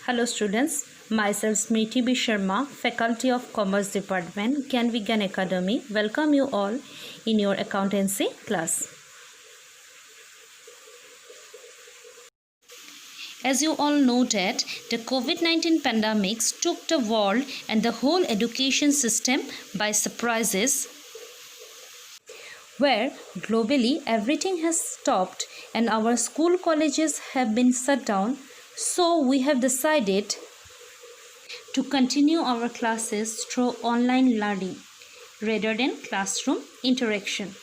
Hello students, myself Smriti B. Sharma, Faculty of Commerce Department, Gyan Vigyan Academy. Welcome you all in your accountancy class. As you all noted, the COVID-19 pandemic took the world and the whole education system by surprises, where globally everything has stopped and our school colleges have been shut down. So we have decided to continue our classes through online learning rather than classroom interaction.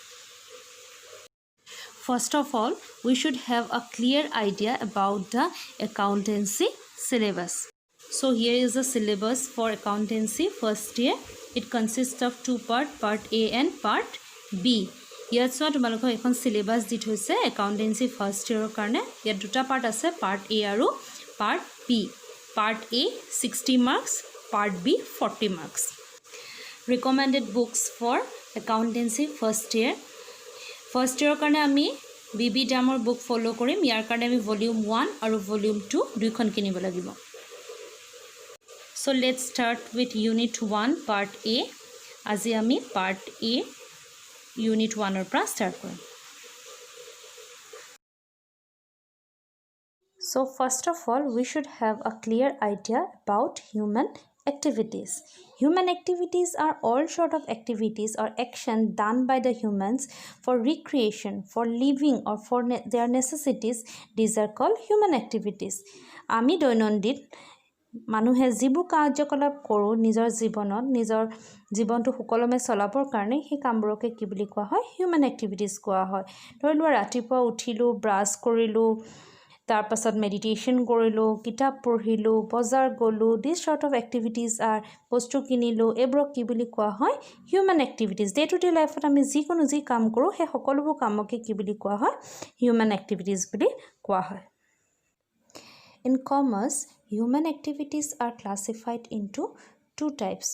First of all, we should have a clear idea about the accountancy syllabus. So here is the syllabus for accountancy first year. It consists of two parts, part A and part B. ইয়াত চোৱা তোমালোকক এখন syllabus দি থৈছে একাউন্টেন্সি first ইয়াৰৰ কাৰণে। ইয়াত দুটা part আছে, পাৰ্ট এ আৰু part B. Part A 60 marks, part B 40 marks. Recommended books for accountancy first year. First ইয়াৰৰ কাৰণে আমি বিবি ডামৰ বুক ফলো কৰিম। ইয়াৰ কাৰণে আমি ভলিউম 1 আৰু ভলিউম 2 দুইখন কিনিব লাগিব। So let's start with unit 1 part A. আজি আমি part A Unit 1 or pra start kore. So first of all, we should have a clear idea about human activities. Human activities are all sort of activities or action done by the humans for recreation, for living or for their necessities. These are called human activities. Ami doinondin মানুহে যিবোৰ কাৰ্যকলাপ কৰোঁ নিজৰ জীৱনত নিজৰ জীৱনটো সুকলমে চলাবৰ কাৰণে সেই কামবোৰকে কি বুলি কোৱা হয় হিউম্যান এক্টিভিটিজ কোৱা হয়। ধৰি লোৱা ৰাতিপুৱা উঠিলোঁ, ব্ৰাছ কৰিলোঁ, তাৰপাছত মেডিটেশ্যন কৰিলোঁ, কিতাপ পঢ়িলোঁ, বজাৰ গ'লোঁ। দিছ সৰ্ট অফ এক্টিভিটিজ আৰ বস্তু কিনিলোঁ, এইবোৰক কি বুলি কোৱা হয় human activities. Day to day লাইফত আমি যিকোনো যি কাম কৰোঁ সেই সকলোবোৰ কামকে কি বুলি কোৱা হয় হিউম্যান এক্টিভিটিজ বুলি কোৱা হয়। In commerce, human activities are classified into two types.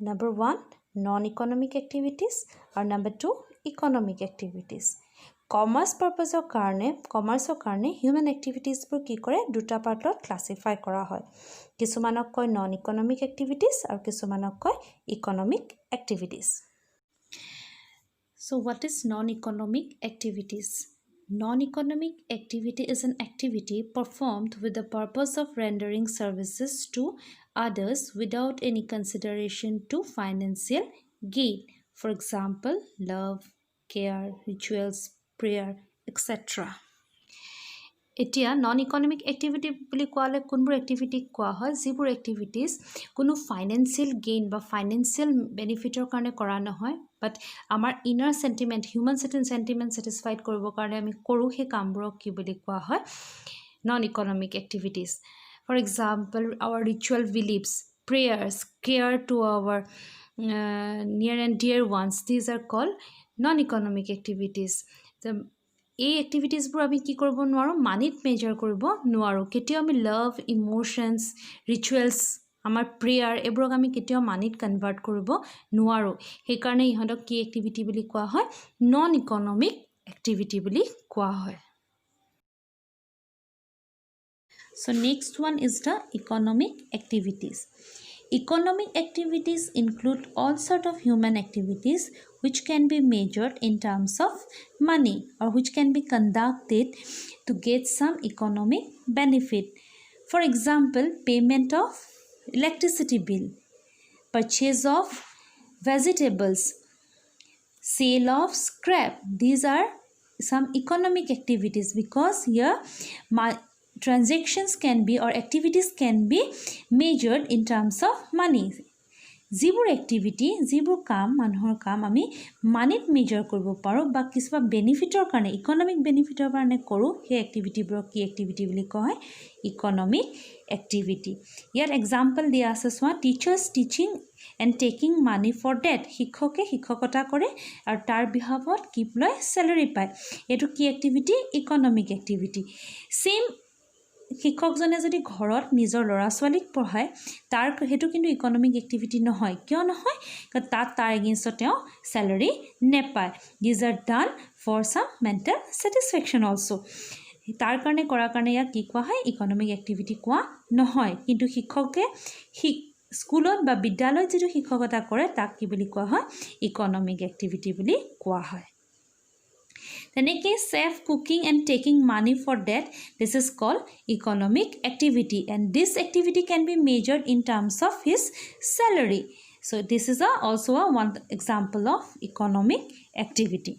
Number 1, non-economic activities, or number 2, economic activities. Commerce purpose of karne human activities por ki kore duta partot classify kora hoy. Kisumanok koy non-economic activities or kisumanok koy economic activities. So what is non-economic activities? Non-economic activity is an activity performed with the purpose of rendering services to others without any consideration to financial gain. For example, love, care, rituals, prayer, etc. এতিয়া non economic activity বুলি কোৱালে কোনবোৰ activity কোৱা হয় যিবোৰ activities কোনো financial gain বা financial বেনিফিটৰ কাৰণে কৰা নহয়, বাট আমাৰ inner sentiment human sentiment satisfied কৰিবৰ কাৰণে আমি কৰোঁ সেই কামবোৰক কি বুলি কোৱা হয় non economic activities. For example our ritual beliefs, prayers, care to our near and dear ones, these are called non-economic activities. এই এক্টিভিটিজবোৰ আমি কি কৰিব নোৱাৰোঁ মানিত মেজাৰ কৰিব নোৱাৰোঁ। কেতিয়াও আমি লাভ, ইমোশনস, ৰিচুৱেলছ, আমাৰ প্ৰেয়াৰ এইবোৰক আমি কেতিয়াও মানিত কনভাৰ্ট কৰিব নোৱাৰোঁ। সেইকাৰণে ইহঁতক কি এক্টিভিটি বুলি কোৱা হয় নন ইকনমিক এক্টিভিটি বুলি কোৱা হয়। So next one is the economic activities. Economic activities include all sort of human activities which can be measured in terms of money or which can be conducted to get some economic benefit. For example, payment of electricity bill, purchase of vegetables, sale of scrap. These are some economic activities because here transactions can be or activities can be measured in terms of money. যিবোৰ activity যিবোৰ কাম মানুহৰ কাম আমি মানিত measure কৰিব পাৰোঁ বা কিবা বেনিফিটৰ কাৰণে ইকনমিক বেনিফিটৰ কাৰণে কৰোঁ সেই এক্টিভিটিবোৰক কি এক্টিভিটি বুলি কোৱা হয় ইকনমিক এক্টিভিটি। ইয়াত এক্সাম্পল দিয়া আছে চোৱা teachers teaching and taking money for that. শিক্ষকে শিক্ষকতা কৰে আৰু তাৰ বিহাফত কি লয় চেলাৰী পায়। এইটো কি এক্টিভিটি ইকনমিক এক্টিভিটি। সেম শিক্ষকজনে যদি ঘৰত নিজৰ ল'ৰা ছোৱালীক পঢ়ায় তাৰ হেতু কিন্তু ইকনমিক এক্টিভিটি নহয়। কিয় নহয় কাৰণ তাৰ এগেইনষ্টত তেওঁ চেলাৰী নেপায়। These are done for some mental satisfaction also. তাৰ কাৰণে কৰাৰ কাৰণে ইয়াক কি কোৱা হয় ইকনমিক এক্টিভিটি কোৱা নহয় কিন্তু শিক্ষকে স্কুলত বা বিদ্যালয়ত যেটো শিক্ষকতা কৰে তাক কি বুলি কোৱা হয় ইকনমিক এক্টিভিটি বুলি কোৱা হয় তেনেকৈ chef cooking and taking money for that this is called economic activity and this activity can be measured in terms of his salary so this is also one example of economic activity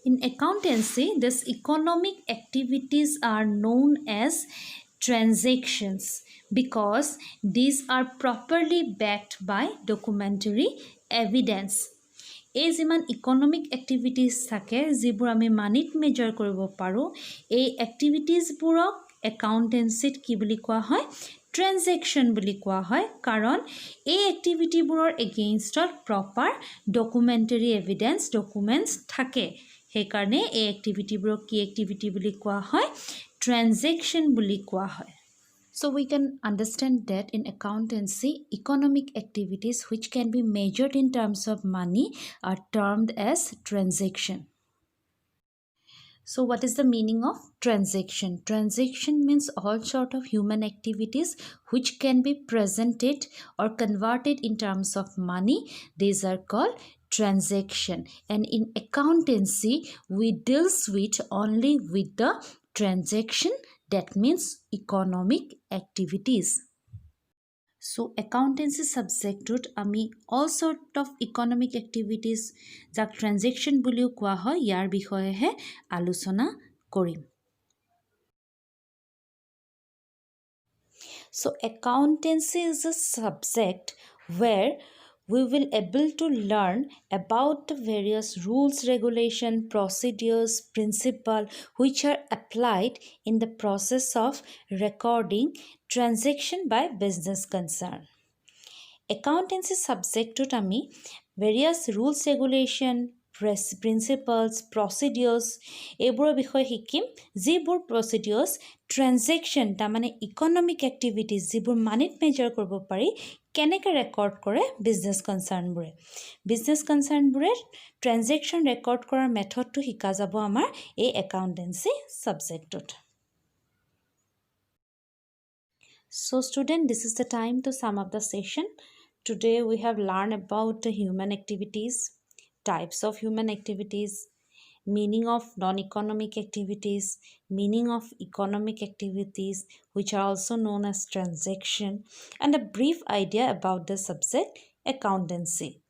in accountancy this economic activities are known as transactions because these are properly backed by documentary evidence এই যিমান economic activities থাকে যিবোৰ আমি মানিত measure কৰিব পাৰোঁ এই এক্টিভিটিজবোৰক একাউন্টেন্সিত কি বুলি কোৱা হয় ট্ৰানজেকশন বুলি কোৱা হয় কাৰণ এই এক্টিভিটিবোৰৰ এগেইনষ্টত প্ৰপাৰ ডকুমেণ্টাৰী এভিডেন্স ডকুমেণ্টছ থাকে সেইকাৰণে এই এক্টিভিটিবোৰক কি এক্টিভিটি বুলি কোৱা হয় ট্ৰানজেকশন বুলি কোৱা হয় So we can understand that in accountancy, economic activities which can be measured in terms of money are termed as transaction. So what is the meaning of transaction? Transaction means all sort of human activities which can be presented or converted in terms of money. These are called transaction. And in accountancy, we deals with only with the transaction that means economic activities. So accountancy subjectত আমি all sort of economic activities যাক transaction বুলিও কোৱা হয় ইয়াৰ বিষয়েহে আলোচনা কৰিম So accountancy is a subject where we will able to learn about the various rules, regulation, procedures, principle which are applied in the process of recording transaction by business concern. Accountancy subject to ami various rules, regulation, principles, procedures এইবোৰৰ বিষয়ে শিকিম যিবোৰ procedures transaction তা মানে economic activities যিবোৰ মানিত measure কৰিব পাৰি কেনেকৈ ৰেকৰ্ড কৰে বিজনেছ কনচাৰ্নবোৰে ট্ৰানজেকশ্যন ৰেকৰ্ড কৰাৰ মেথডটো শিকা যাব আমাৰ এই একাউন্টেন্সি সাবজেক্টত So student this is the time to sum up the session today we have learned about the human activities types of human activities meaning of non-economic activities, meaning of economic activities, which are also known as transaction, and a brief idea about the subject accountancy.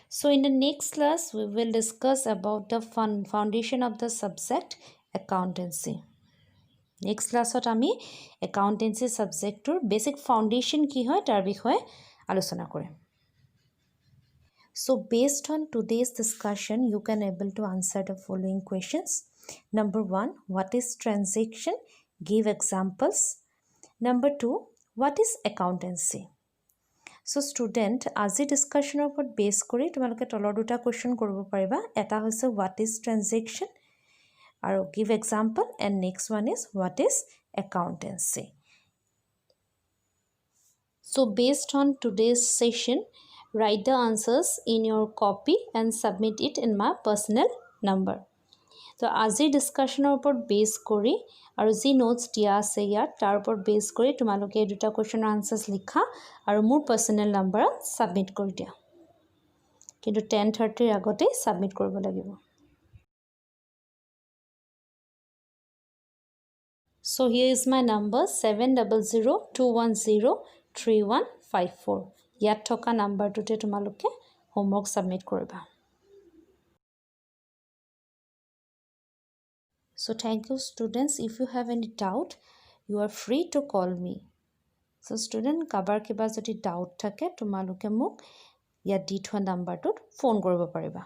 So in the next class, we will discuss about the foundation of the subject accountancy. Next class ot ami accountancy subject tur basic foundation ki hoy tar bishoye alochona korim. So based on today's discussion, you can able to answer the following questions. Number 1, what is transaction? Give examples. Number 2, what is accountancy? So student, আজি discussion upor base kori tumaloke tolor duta question koribo pariba. Eta hoise what is transaction? Aro give example and next one is what is accountancy? So based on today's session, write the answers in your copy and submit it in my personal number. So আজি ডিসকাশনৰ ওপৰত base কৰি আৰু যি notes দিয়া আছে ইয়াত তাৰ ওপৰত বেস কৰি তোমালোকে এই দুটা কোৱেশ্চনৰ আনসাৰ্স লিখা আৰু মোৰ পাৰ্সোনাল নম্বৰত সাবমিট কৰি দিয়া কিন্তু 10:30 ৰ আগতে সাবমিট কৰিব লাগিব So here is my number 7002103154 ইয়াত থকা নাম্বাৰটোতে তোমালোকে হোমৱৰ্ক সাবমিট কৰিবা So thank you students if you have any doubt you are free to call me So student kabar kiba jodi doubt thake তোমালোকে মোক ইয়াত দি থোৱা নাম্বাৰটোত ফোন কৰিব পাৰিবা